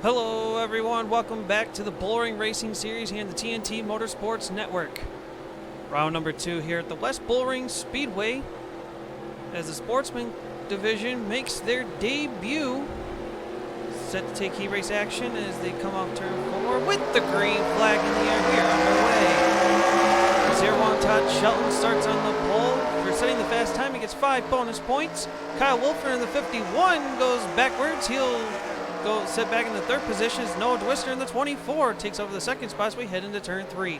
Hello everyone, welcome back to the Bullring Racing Series here on the TNT Motorsports Network. Round number 2 here at the West Bullring Speedway as the Sportsman division makes their debut. Set to take heat race action as they come off turn 4 with the green flag in the air. We are underway. 0-1 Todd Shelton starts on the pole. For setting the fast time, he gets 5 bonus points. Kyle Wolford in the 51 goes backwards. He'll go set back in the 3rd position as Noah Dwister in the 24 takes over the 2nd spot as we head into turn 3.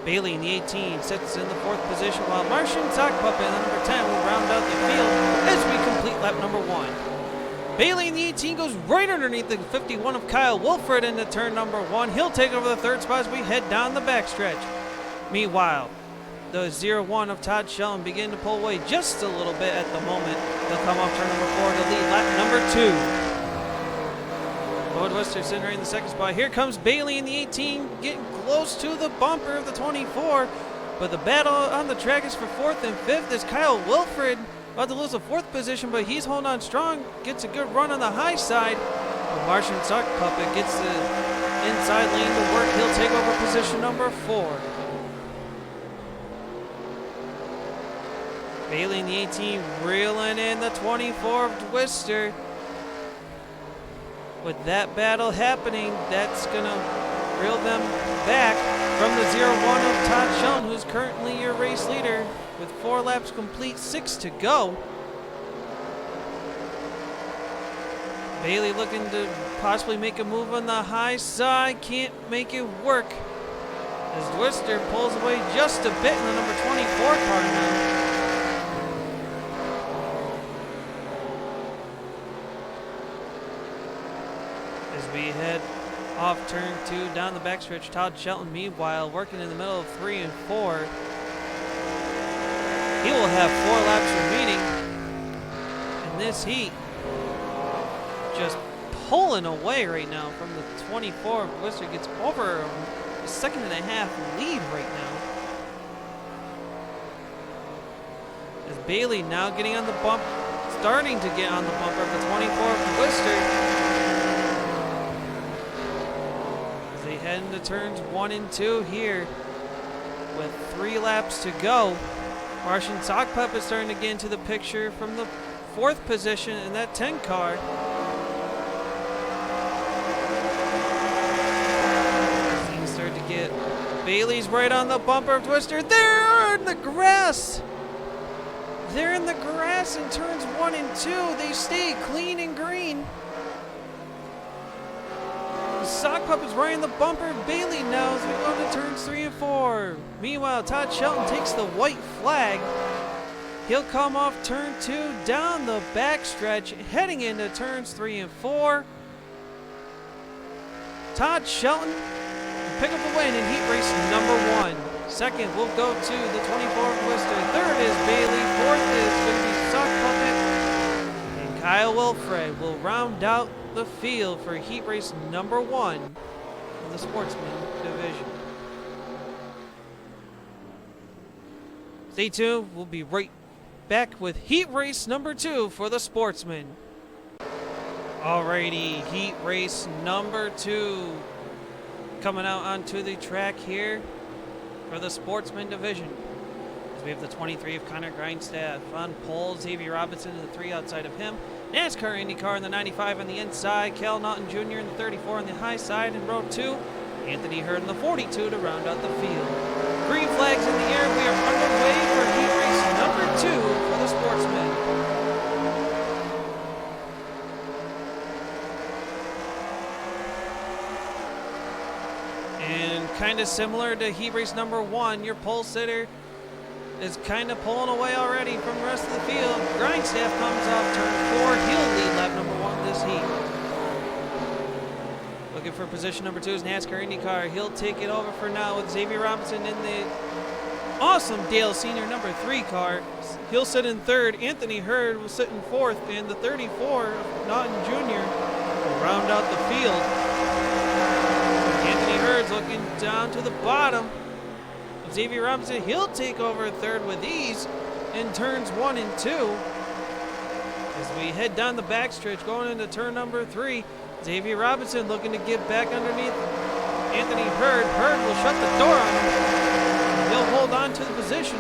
Bailey in the 18 sits in the 4th position while Martian Sockpuppet in the number 10 will round out the field as we complete lap number 1. Bailey in the 18 goes right underneath the 51 of Kyle Wolford into turn number 1. He'll take over the 3rd spot as we head down the backstretch. Meanwhile, the 0-1 of Todd Shelton begin to pull away just a little bit at the moment. They'll come off turn number 4 to lead lap number 2. Noah Dwister sitting right in the 2nd spot. Here comes Bailey in the 18, getting close to the bumper of the 24. But the battle on the track is for 4th and 5th as Kyle Wolford about to lose the 4th position, but he's holding on strong, gets a good run on the high side. But Martian Sockpuppet gets the inside lane to work. He'll take over position number 4. Bailey in the 18 reeling in the 24 of Dwister. With that battle happening, that's going to reel them back from the 0-1 of Todd Shelton, who's currently your race leader with 4 laps complete, 6 to go. Bailey looking to possibly make a move on the high side, can't make it work as Dwister pulls away just a bit in the number 24 car now. As we head off turn 2 down the backstretch, Todd Shelton meanwhile working in the middle of 3 and 4. He will have 4 laps remaining in this heat. Just pulling away right now from the 24. Dwister gets over a 2.5-second lead right now. As Bailey now getting on the bump, starting to get on the bumper of the 24 of Dwister. Head into turns 1 and 2 here with 3 laps to go. Martian Sockpuppet is starting to get into the picture from the 4th position in that 10 car. Things start to get Bailey's right on the bumper of Dwister. They're in the grass. They're in the grass in turns 1 and 2. They stay clean and green. Sockpuppet's right in the bumper of Bailey now as we go to turns 3 and 4. Meanwhile, Todd Shelton takes the white flag. He'll come off turn 2 down the backstretch, heading into turns 3 and 4. Todd Shelton will pick up a win in heat race number 1. 2nd will go to the 24 of Worcester. 3rd is Bailey. 4th is going to be Sockpuppet. And Kyle Wolford will round out the field for heat race number 1 in the Sportsman division. Stay tuned, we'll be right back with heat race number 2 for the Sportsman. Alrighty, heat race number 2 coming out onto the track here for the Sportsman division. We have the 23 of Connor Grindstaff on pole, Xavier Robinson in the 3 outside of him. NASCAR IndyCar in the 95 on the inside, Cal Naughton Jr. in the 34 on the high side in row 2. Anthony Hurd in the 42 to round out the field. Green flags in the air, we are underway for heat race number 2 for the Sportsmen. And kind of similar to heat race number 1, your pole sitter is kind of pulling away already from the rest of the field. Grindstaff comes off turn 4. He'll lead lap number 1 this heat. Looking for position number 2 is NASCAR IndyCar. He'll take it over for now with Xavier Robinson in the awesome Dale Sr. number 3 car. He'll sit in 3rd. Anthony Hurd will sit in 4th. And the 34 of Naughton Jr. will round out the field. Anthony Hurd's looking down to the bottom. Xavier Robinson, he'll take over 3rd with ease in turns 1 and 2. As we head down the backstretch going into turn number 3, Xavier Robinson looking to get back underneath Anthony Hurd. Hurd will shut the door on him. He'll hold on to the position.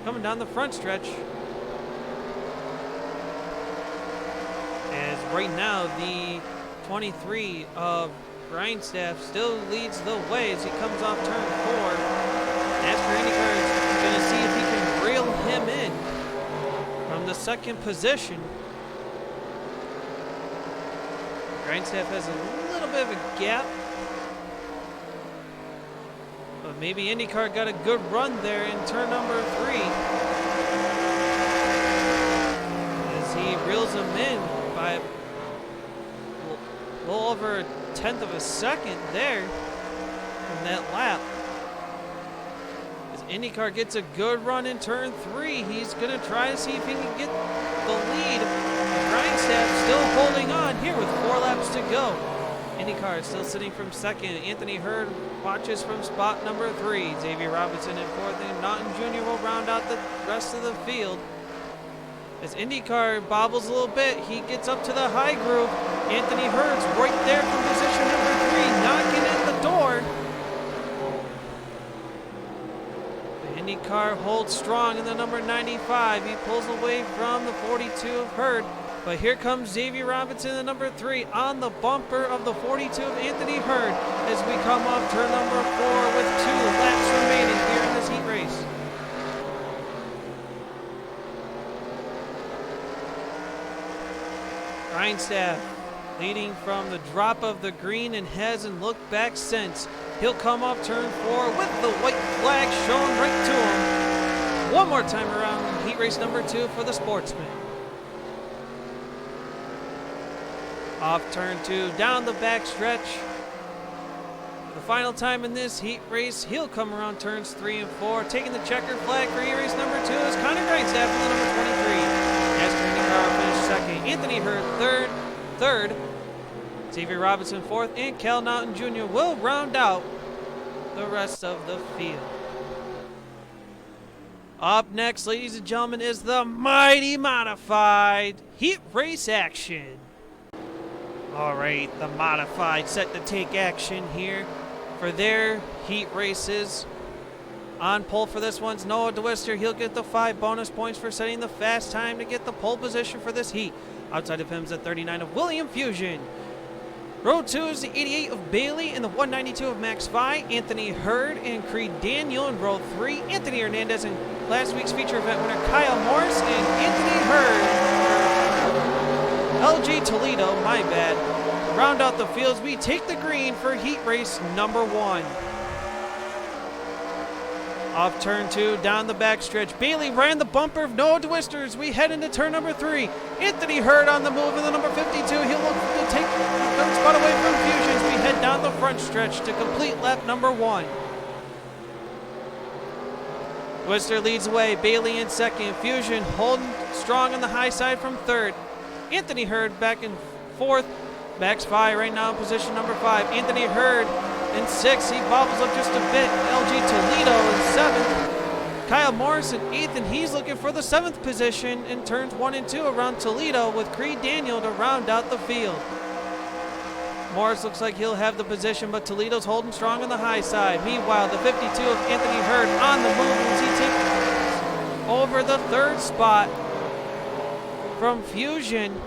Coming down the front stretch. As right now, the 23 of Grindstaff still leads the way as he comes off turn 4. NASCAR IndyCar is going to see if he can reel him in from the second position. Grindstaff has a little bit of a gap. But maybe IndyCar got a good run there in turn number 3. As he reels him in by a little over a tenth of a second there from that lap. As IndyCar gets a good run in turn 3, he's going to try to see if he can get the lead. Grindstaff still holding on here with 4 laps to go. IndyCar is still sitting from second. Anthony Hurd watches from spot number 3. Xavier Robinson in 4th, and Naughton Jr. will round out the rest of the field. As IndyCar bobbles a little bit, he gets up to the high groove. Anthony Hurd's right there from position number 3, knocking at the door. The IndyCar holds strong in the number 95. He pulls away from the 42 of Hurd. But here comes Xavier Robinson, the number 3, on the bumper of the 42 of Anthony Hurd as we come off turn number 4 with 2 laps remaining here in this heat race. Grindstaff leading from the drop of the green and hasn't looked back since. He'll come off turn 4 with the white flag shown right to him. One more time around heat race number 2 for the Sportsman. Off turn 2, down the back stretch. For the final time in this heat race, he'll come around turns 3 and 4. Taking the checker flag for heat race number 2 is Connor Grindstaff in the number 23. NASCAR IndyCar finished second. Anthony Hurd third. Xavier Robinson 4th, and Cal Naughton Jr. will round out the rest of the field. Up next, ladies and gentlemen, is the mighty modified heat race action. All right, the modified set to take action here for their heat races. On pole for this one's Noah DeWister. He'll get the 5 bonus points for setting the fast time to get the pole position for this heat. Outside of him is the 39 of William Fusion. Row 2 is the 88 of Bailey and the 192 of Max Vi, Anthony Hurd, and Creed Daniel in row 3. Anthony Hernandez and last week's feature event winner Kyle Morris and Anthony Hurd. LG Toledo, my bad. Round out the fields, we take the green for heat race number 1. Off turn 2, down the backstretch. Bailey ran the bumper of Noah DeWister as we head into turn number 3. Anthony Hurd on the move in the number 52. He'll look to take the third spot away from Fusion as we head down the front stretch to complete lap number 1. DeWister leads away. Bailey in second. Fusion holding strong on the high side from 3rd. Anthony Hurd back in 4th. Max Vi right now in position number 5. Anthony Hurd in 6th. He bobbles up just a bit. LG Toledo in 7th. Kyle Morris in 8th, and he's looking for the 7th position in turns 1 and 2 around Toledo with Creed Daniel to round out the field. Morris looks like he'll have the position, but Toledo's holding strong on the high side. Meanwhile, the 52 of Anthony Hurd on the move as he takes over the 3rd spot from Fusion.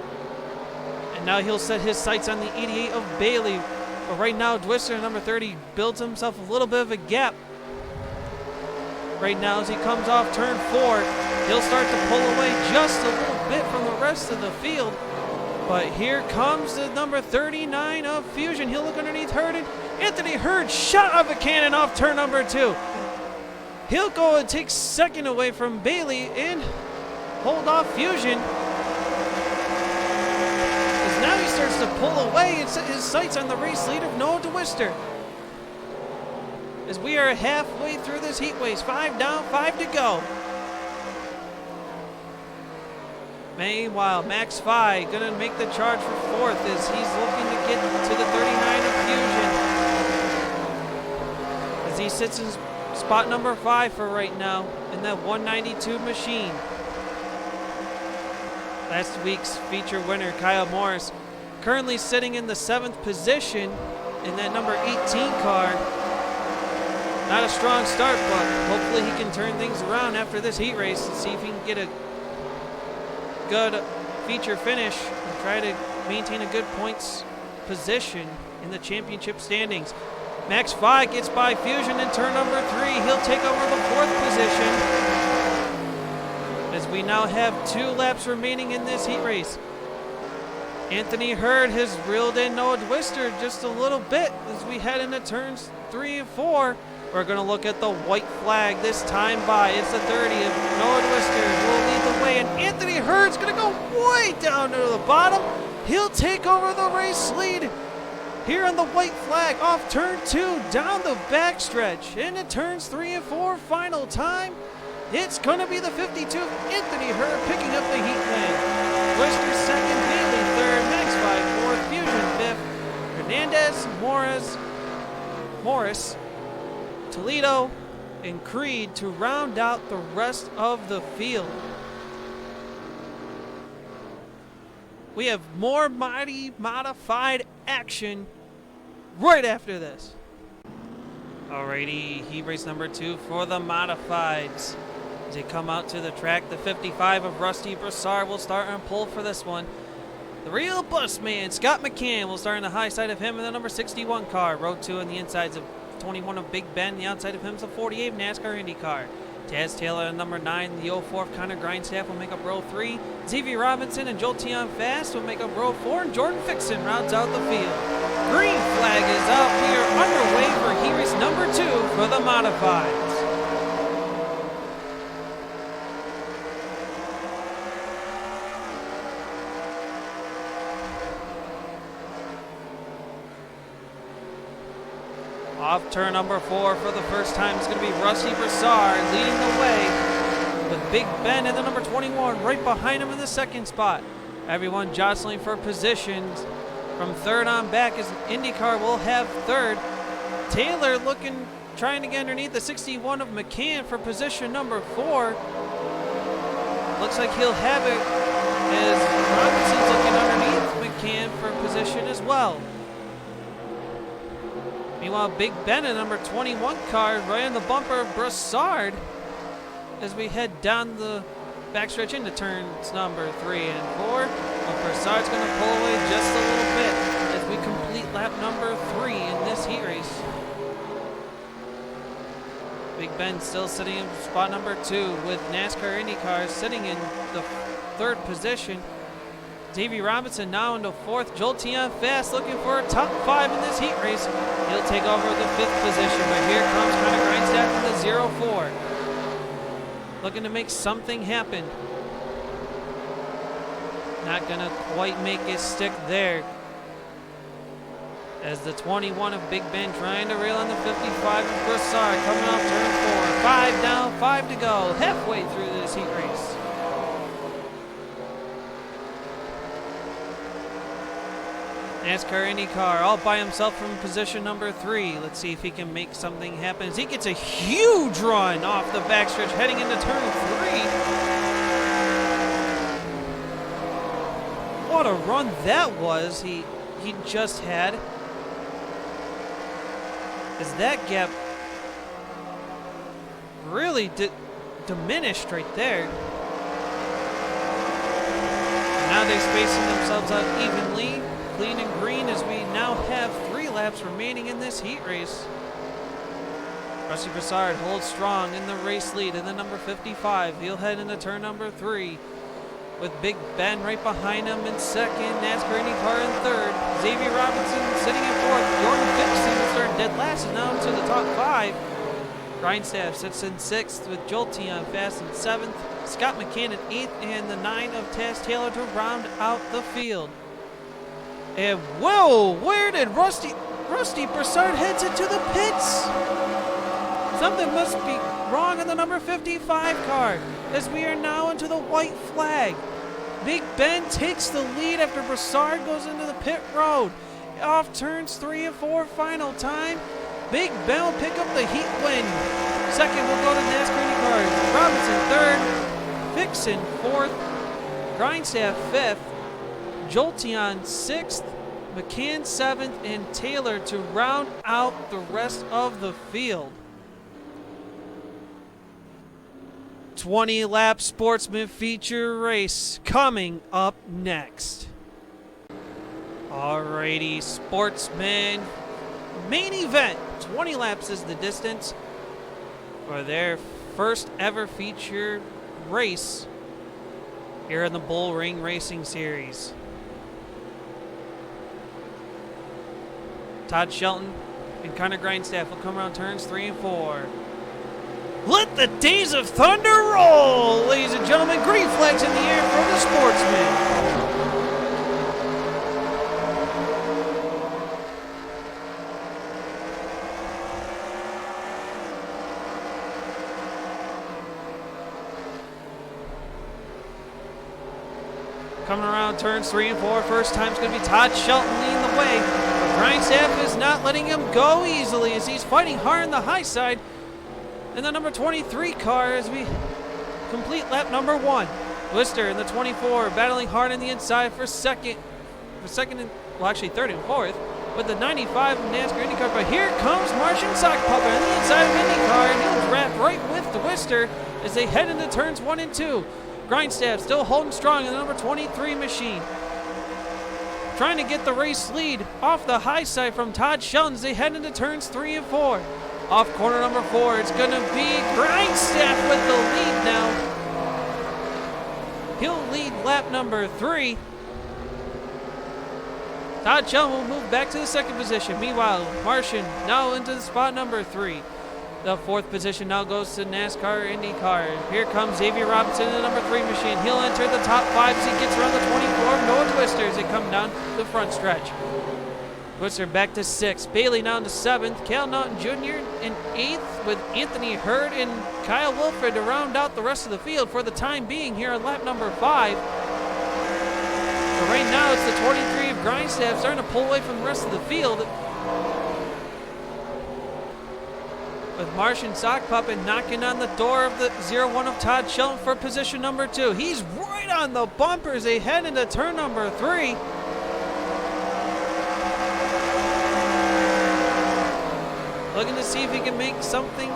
And now he'll set his sights on the 88 of Bailey. But right now, DeWister, number 30, builds himself a little bit of a gap. Right now, as he comes off turn 4, he'll start to pull away just a little bit from the rest of the field. But here comes the number 39 of Fusion. He'll look underneath Hurd. Anthony Hurd shot of a cannon off turn number 2. He'll go and take second away from Bailey and hold off Fusion. Now he starts to pull away and set his sights on the race lead of Noah DeWister. As we are halfway through this heat race, 5 down, 5 to go. Meanwhile, Max Vi gonna make the charge for 4th as he's looking to get to the 39 of Fusion. As he sits in spot number 5 for right now in that 192 machine. Last week's feature winner, Kyle Morris, currently sitting in the 7th position in that number 18 car. Not a strong start, but hopefully he can turn things around after this heat race and see if he can get a good feature finish and try to maintain a good points position in the championship standings. Max 5 gets by Fusion in turn number 3. He'll take over the 4th position as we now have 2 laps remaining in this heat race. Anthony Hurd has reeled in Noah Dwister just a little bit as we head into turns 3 and 4. We're going to look at the white flag this time by. It's the 30 of Noah Dwister who will lead the way, and Anthony Hurd's going to go way down to the bottom. He'll take over the race lead here on the white flag off turn 2 down the backstretch. Into turns 3 and 4, final time. It's going to be the 52 of Anthony Hurd picking up the heat win. Dwister second, Bailey third, Max 5 4th, Fusion 5th, Hernandez, Morris, Toledo, and Creed to round out the rest of the field. We have more mighty modified action right after this. Alrighty, heat race number 2 for the modifieds. As they come out to the track, the 55 of Rusty Broussard will start on pole for this one. The real bus man, Scott McCann, will start on the high side of him in the number 61 car. Row 2 on the insides of 21 of Big Ben. The outside of him is a 48 NASCAR Indy car. Taz Taylor at number 9, the 04 of Connor Grindstaff will make up row 3. ZV Robinson and Jolteon Fast will make up row 4, and Jordan Fixon rounds out the field. Green flag is up. We are underway for heat race number 2 for the modifieds. Off turn number 4 for the first time is going to be Rusty Broussard leading the way with Big Ben in the number 21 right behind him in the 2nd spot. Everyone jostling for positions from 3rd on back as IndyCar will have 3rd. Taylor trying to get underneath the 61 of McCann for position number 4. Looks like he'll have it as Robinson's looking underneath McCann for position as well. Meanwhile, Big Ben in number 21 car right on the bumper of Broussard as we head down the backstretch into turns number 3 and 4. Well, Broussard's going to pull away just a little bit as we complete lap number 3 in this heat race. Big Ben still sitting in spot number 2 with NASCAR Indy cars sitting in the 3rd position. Davey Robinson now into 4th. Jolteon Fast looking for a top 5 in this heat race. He'll take over the 5th position, but here comes Connor Grindstaff in the 04. Looking to make something happen. Not going to quite make it stick there. As the 21 of Big Ben trying to reel in the 55 of Broussard coming off turn 4. 5 down, 5 to go. Halfway through this heat race. NASCAR IndyCar all by himself from position number 3. Let's see if he can make something happen as he gets a huge run off the backstretch heading into turn 3. What a run that was he just had. As that gap really diminished right there. And now they're spacing themselves out evenly. Clean and green as we now have 3 laps remaining in this heat race. Rusty Broussard holds strong in the race lead in the number 55. He'll head into turn number 3 with Big Ben right behind him in 2nd. NASCAR IndyCar in 3rd. Xavier Robinson sitting in 4th. Jordan Fixon will start dead last and now into the top 5. Grindstaff sits in 6th with Jolteon Fast in 7th. Scott McCann in 8th and the 9 of Taz Taylor to round out the field. And whoa, where did Rusty Broussard heads into the pits? Something must be wrong in the number 55 car as we are now into the white flag. Big Ben takes the lead after Broussard goes into the pit road. Off turns 3 and 4 final time. Big Ben will pick up the heat win. 2nd will go to NASCAR IndyCar. Robinson 3rd. Fixon 4th. Grindstaff 5th. Jolteon 6th, McCann 7th, and Taylor to round out the rest of the field. 20-lap Sportsman feature race coming up next. Alrighty, Sportsman main event. 20 laps is the distance for their first ever feature race here in the Bullring Racing Series. Todd Shelton and Connor Grindstaff will come around turns 3 and 4. Let the days of thunder roll! Ladies and gentlemen, green flags in the air from the Sportsman. Coming around turns 3 and 4, first time's going to be Todd Shelton leading the way. But Grindstaff is not letting him go easily as he's fighting hard on the high side. And the number 23 car as we complete lap number 1. Lister in the 24 battling hard on the inside for second and, well, actually third and fourth with the 95 NASCAR IndyCar. But here comes Martian Sock Puppet on the inside of IndyCar, and he'll draft right with the Lister as they head into turns 1 and 2. Grindstaff still holding strong in the number 23 machine. Trying to get the race lead off the high side from Todd Shelton as they head into turns 3 and 4. Off corner number 4, it's going to be Grindstaff with the lead now. He'll lead lap number 3. Todd Shelton will move back to the second position. Meanwhile, Martian now into the spot number 3. The fourth position now goes to NASCAR IndyCar. Here comes Xavier Robinson in the number 3 machine. He'll enter the top 5 as he gets around the 24. Noah Twister as they come down the front stretch. Twister back to 6th. Bailey now to 7th. Cal Naughton Jr. in 8th with Anthony Hurd and Kyle Wilfred to round out the rest of the field for the time being here on lap number 5. But right now it's the 23 of Grindstaff starting to pull away from the rest of the field, with Martian Sock Puppet knocking on the door of the 01 of Todd Shelton for position number 2. He's right on the bumper as they head into turn number 3. Looking to see if he can make something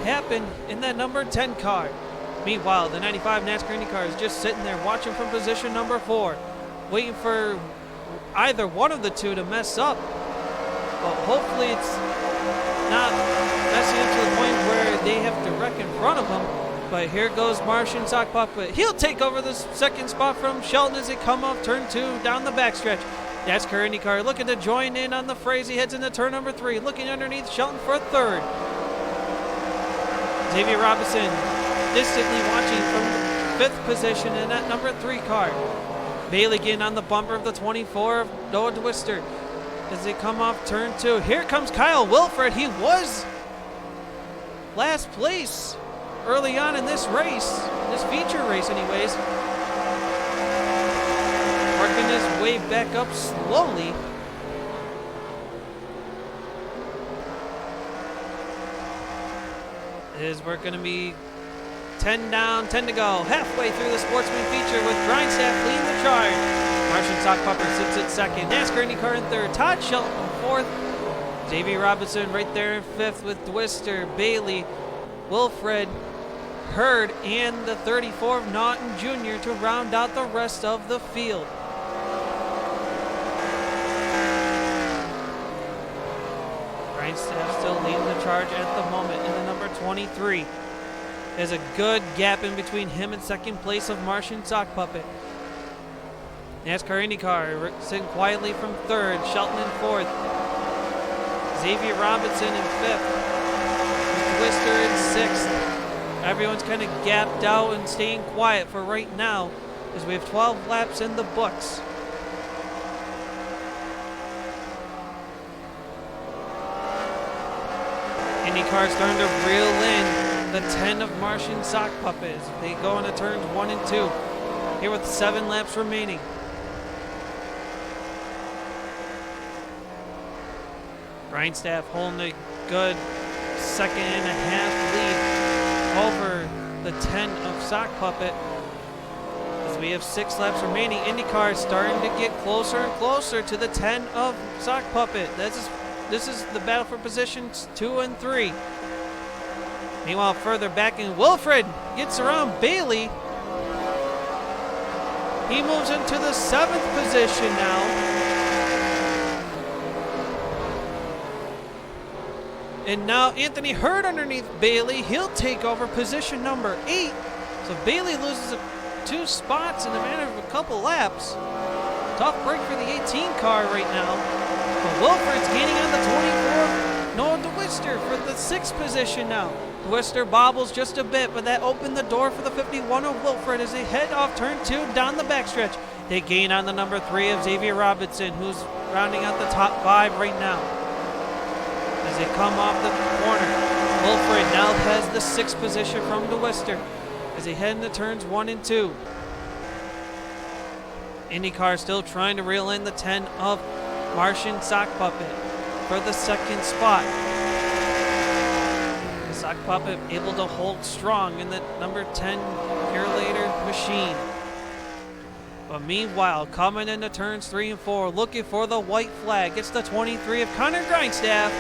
happen in that number 10 car. Meanwhile, the 95 NASCAR IndyCar is just sitting there watching from position number 4, waiting for either one of the two to mess up. But hopefully it's not messing up to the point where they have to wreck in front of him. But here goes Martian Sock Puppet. He'll take over the second spot from Shelton as they come off turn 2 down the backstretch. NASCAR IndyCar looking to join in on the fray as he heads into turn number 3, looking underneath Shelton for a third. Xavier Robinson distantly watching from 5th position in that number 3 car. Bailey getting on the bumper of the 24 of Noah Twister as they come off turn 2. Here comes Kyle Wilfred. He was last place early on in this race, this feature race anyways. Working his way back up slowly. As we're going to be 10 down, 10 to go. Halfway through the Sportsman feature with Grindstaff leading the charge. Martian Sock Puppet sits at 2nd. NASCAR IndyCar in 3rd. Todd Shelton in 4th. Xavier Robinson right there in 5th with Twister, Bailey, Wilfred, Hurd, and the 34 of Naughton Jr. to round out the rest of the field. Grindstaff still leading the charge at the moment in the number 23. There's a good gap in between him and second place of Martian Sock Puppet. NASCAR IndyCar sitting quietly from 3rd, Shelton in 4th, Xavier Robinson in 5th, Twister in 6th. Everyone's kind of gapped out and staying quiet for right now as we have 12 laps in the books. IndyCar starting to reel in the 10 of Martian Sock Puppet as they go into turns 1 and 2 here with 7 laps remaining. Grindstaff holding a good 2.5 lead over the 10 of Sock Puppet. As So we have 6 laps remaining. IndyCar is starting to get closer and closer to the 10 of Sock Puppet. This is the battle for positions 2 and 3. Meanwhile, further back in, Wilfred gets around Bailey. He moves into the 7th position now. And now Anthony Hurd underneath Bailey. He'll take over position number 8. So Bailey loses 2 spots in the matter of a couple laps. Tough break for the 18 car right now. But Wilfred's gaining on the 24. Noah DeWister for the 6th position now. DeWister bobbles just a bit, but that opened the door for the 51 of Wilfred as they head off turn 2 down the backstretch. They gain on the number 3 of Xavier Robinson, who's rounding out the top 5 right now. As they come off the corner, Wilfred now has the 6th position from DeWister as they head into turns 1 and 2. IndyCar still trying to reel in the 10 of Martian Sock Puppet for the 2nd spot. The Sock Puppet able to hold strong in the number 10 Purelator machine. But meanwhile, coming into turns 3 and 4, looking for the white flag. It's the 23 of Connor Grindstaff.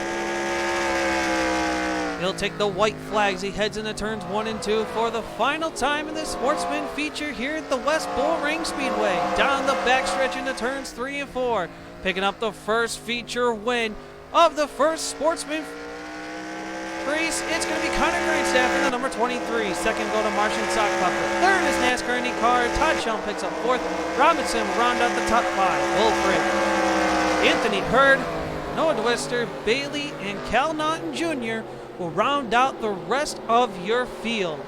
He'll take the white flags. He heads into turns 1 and 2 for the final time in the Sportsman feature here at the West Bullring Speedway. Down the backstretch into turns 3 and 4. Picking up the first feature win of the first Sportsman race. It's going to be Connor Grindstaff in the number 23. Second go to Martian Sock Puppet. Third is NASCAR IndyCar. Todd Schum picks up 4th. Robinson will round out the top 5. Wilfred, Anthony Hurd, Noah DeWister, Bailey, and Cal Naughton Jr. will round out the rest of your field.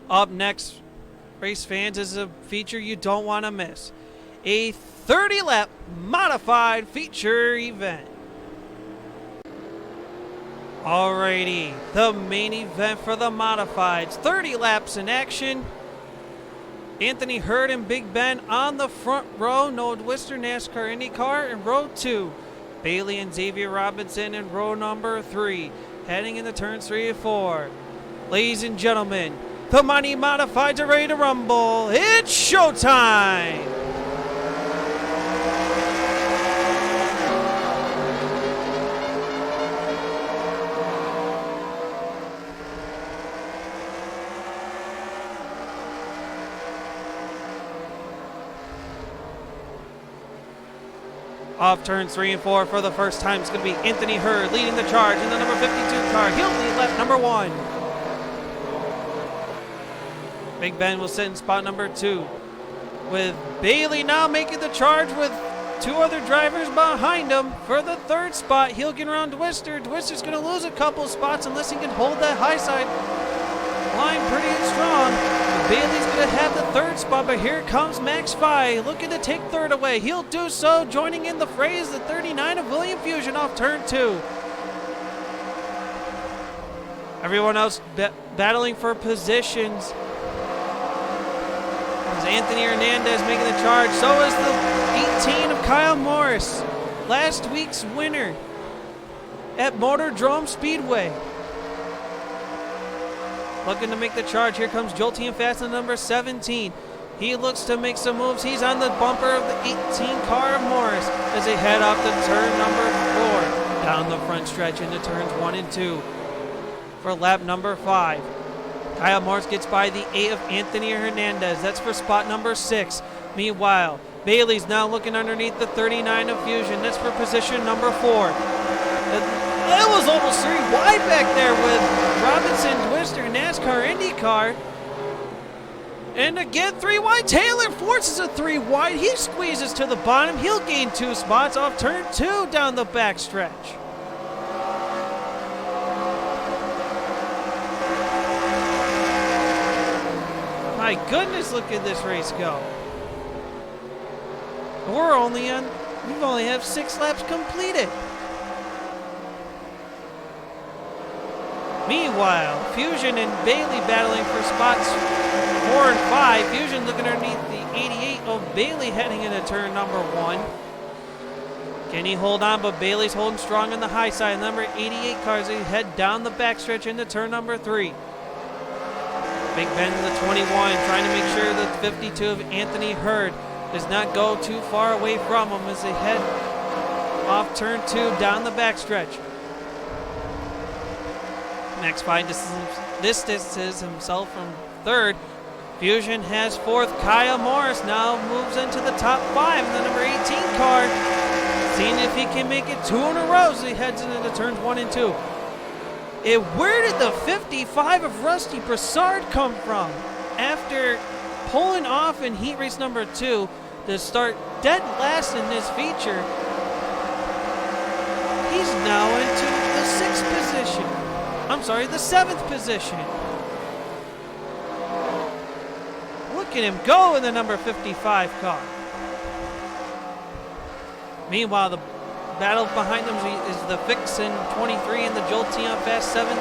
Up next, race fans, is a feature you don't want to miss. A 30-lap modified feature event. Alrighty, the main event for the modifieds. 30 laps in action. Anthony Hurd and Big Ben on the front row. Noah DeWister, NASCAR IndyCar in row 2. Bailey and Xavier Robinson in row number 3. Heading into turns 3 and 4. Ladies and gentlemen, the Mighty Modifieds are ready to rumble. It's showtime! Off turns 3 and 4 for the first time. It's going to be Anthony Hurd leading the charge in the number 52 car. He'll lead lap number 1. Big Ben will sit in spot number 2. With Bailey now making the charge with 2 other drivers behind him. For the 3rd spot, he'll get around DeWister. DeWister's going to lose a couple spots unless he can hold that high side line pretty strong. Bailey's going to have the 3rd spot, but here comes Max Fye looking to take 3rd away. He'll do so, joining in the fray is the 39 of William Fusion off turn 2. Everyone else battling for positions. As Anthony Hernandez making the charge, so is the 18 of Kyle Morris, last week's winner at Motorsports Speedway. Looking to make the charge. Here comes Jolteon Fast in number 17. He looks to make some moves. He's on the bumper of the 18 car of Morris as they head off to turn number 4. Down the front stretch into turns 1 and 2 for lap number 5. Kyle Morris gets by the 8 of Anthony Hernandez. That's for spot number 6. Meanwhile, Bailey's now looking underneath the 39 of Fusion. That's for position number 4. It was almost 3 wide back there with Robinson, DeWister, NASCAR, IndyCar. And again, 3 wide. Taylor forces a 3 wide. He squeezes to the bottom. He'll gain 2 spots off turn 2 down the backstretch. My goodness, look at this race go. We only have 6 laps completed. Meanwhile, Fusion and Bailey battling for spots 4 and 5. Fusion looking underneath the 88 of Bailey heading into turn number 1. Can he hold on? But Bailey's holding strong on the high side. Number 88 cars, they head down the backstretch into turn number 3. Big Ben, the 21, trying to make sure the 52 of Anthony Hurd does not go too far away from him as they head off turn 2 down the backstretch. Max 5 distances himself from 3rd. Fusion has 4th. Kyle Morris now moves into the top 5. And the number 18 car, seeing if he can make it 2 in a row as he heads into turns 1 and 2. Where did the 55 of Rusty Broussard come from? After pulling off in heat race number 2 to start dead last in this feature, he's now into the 6th position. I'm sorry, the 7th position. Look at him go in the number 55 car. Meanwhile, the battle behind them is the Vixen 23 and the Jolteon Fast 17.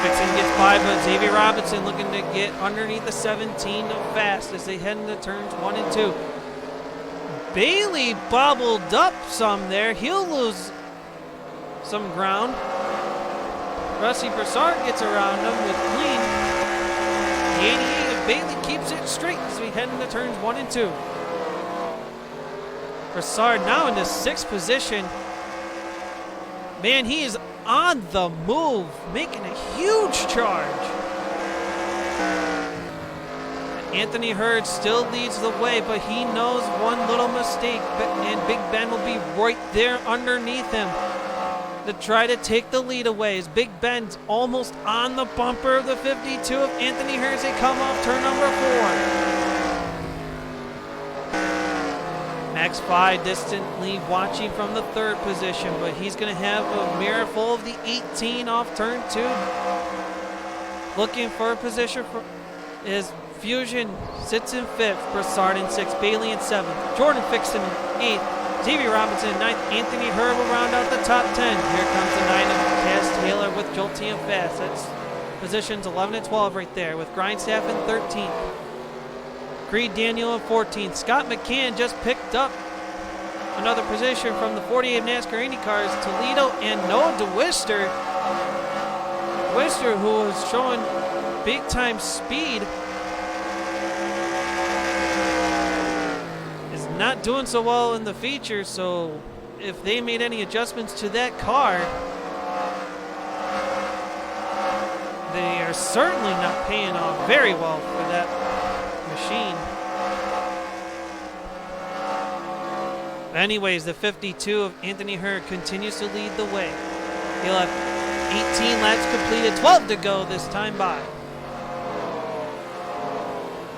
Vixen gets by, but Xavier Robinson looking to get underneath the 17 of Fast as they head into turns 1 and 2. Bailey bobbled up some there. He'll lose some ground. Rusty Broussard gets around him with clean. The 88 of Bailey keeps it straight as we head into turns 1 and 2. Broussard now into 6th position. Man, he is on the move, making a huge charge. Anthony Hurd still leads the way, but he knows one little mistake, and Big Ben will be right there underneath him to try to take the lead away. As Big Ben's almost on the bumper of the 52 of Anthony Hurd as they come off turn number 4. Max 5 distantly watching from the 3rd position, but he's going to have a mirror full of the 18 off turn 2. Looking for a position for his Fusion sits in 5th, Broussard in 6th, Bailey in 7th, Jordan Fixton in 8th, Xavier Robinson in 9th, Anthony Hurd will round out the top 10. Here comes the 9 of Kaz Taylor with Jolteon Fast. That's positions 11 and 12 right there, with Grindstaff in 13th. Creed Daniel in 14th. Scott McCann just picked up another position from the 48 NASCAR Indy cars. Toledo and Noah DeWister. DeWister, who was showing big time speed, is not doing so well in the feature. So if they made any adjustments to that car, they are certainly not paying off very well for that machine. Anyways, the 52 of Anthony Hurd continues to lead the way. He'll have 18 laps completed, 12 to go this time by.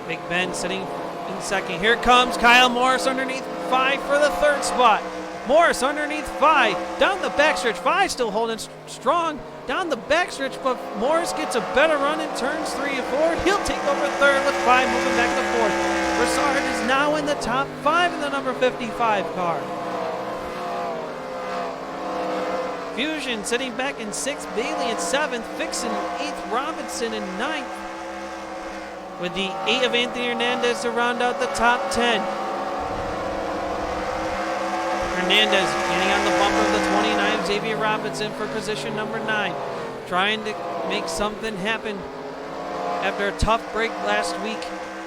Big Ben sitting in 2nd. Here comes Kyle Morris underneath 5 for the 3rd spot. Morris underneath 5. Down the backstretch, 5 still holding strong down the backstretch, but Morris gets a better run in turns 3 and 4. He'll take over 3rd with 5 moving back to 4th. Broussard is now in the top 5 in the number 55 car. Fusion sitting back in 6th, Bailey in 7th, Fixon in 8th, Robinson in 9th. With the 8 of Anthony Hernandez to round out the top 10. Hernandez getting on the bumper of the 29 of Xavier Robinson for position number 9. Trying to make something happen after a tough break last week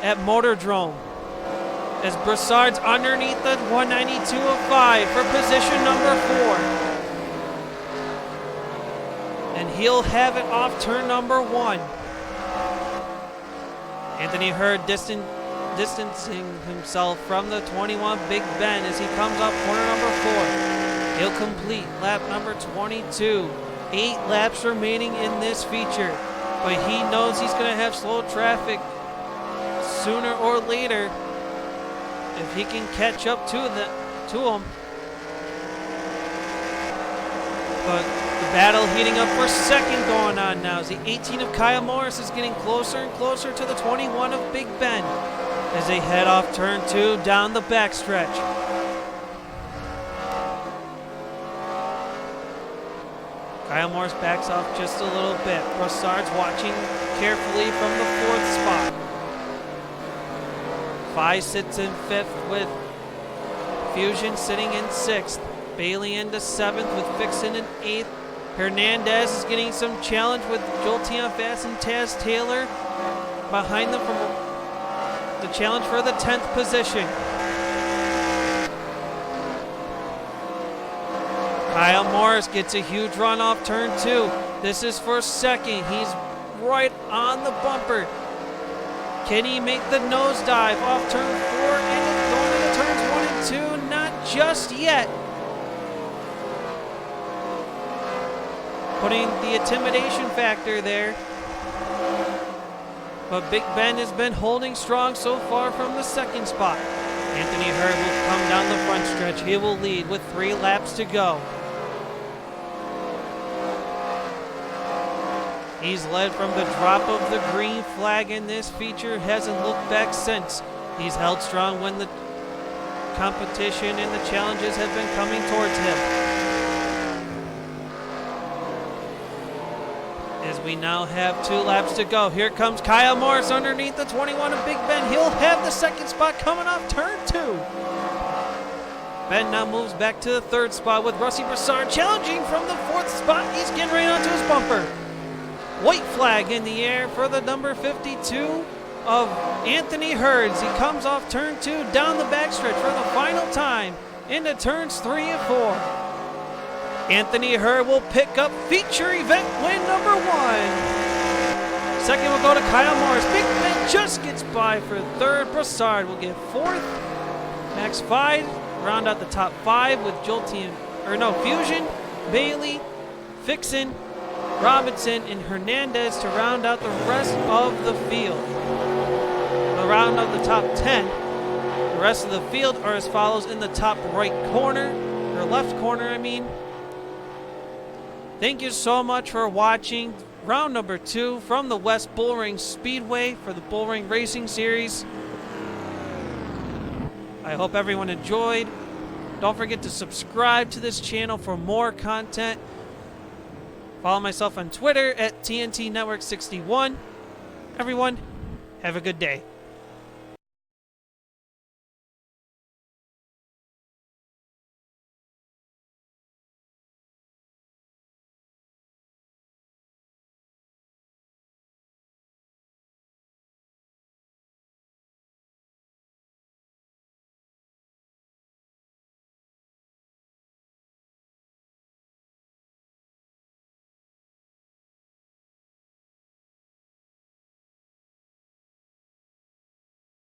at Motordrome. As Broussard's underneath the 192 of 5 for position number 4. And he'll have it off turn number 1. Anthony Hurd distancing himself from the 21 Big Ben as he comes up corner number 4. He'll complete lap number 22. 8 laps remaining in this feature, but he knows he's going to have slow traffic sooner or later if he can catch up to him. But the battle heating up for 2nd going on now as the 18 of Kyle Morris is getting closer and closer to the 21 of Big Ben as they head off turn 2 down the backstretch. Kyle Morris backs off just a little bit. Broussard's watching carefully from the 4th spot. 5 sits in 5th with Fusion sitting in 6th. Bailey into 7th with Fixin in 8th. Hernandez is getting some challenge with Jolteon Fast and Taz Taylor behind them from the challenge for the 10th position. Kyle Morris gets a huge run off turn 2. This is for 2nd. He's right on the bumper. Can he make the nosedive off turn 4 and going into turns 1 and 2? Not just yet. Putting the intimidation factor there. But Big Ben has been holding strong so far from the 2nd spot. Anthony Hurd will come down the front stretch. He will lead with 3 laps to go. He's led from the drop of the green flag in this feature, hasn't looked back since. He's held strong when the competition and the challenges have been coming towards him. As we now have 2 laps to go. Here comes Kyle Morris underneath the 21 of Big Ben. He'll have the 2nd spot coming off turn 2. Ben now moves back to the 3rd spot with Rusty Broussard challenging from the 4th spot. He's getting right onto his bumper. White flag in the air for the number 52 of Anthony Hurds. He comes off turn 2 down the backstretch for the final time into turns 3 and 4. Anthony Hurd will pick up feature event win number 1. 2nd will go to Kyle Morris. Big Ben just gets by for 3rd. Broussard will get 4th. Max 5 round out the top 5 with Fusion, Bailey, Fixin, Robinson, and Hernandez to round out the rest of the field. The round of the top 10. The rest of the field are as follows in the top right corner, or left corner, I mean. Thank you so much for watching round number 2 from the West Bullring Speedway for the Bullring Racing Series. I hope everyone enjoyed. Don't forget to subscribe to this channel for more content. Follow myself on Twitter at TNT Network 61. Everyone, have a good day.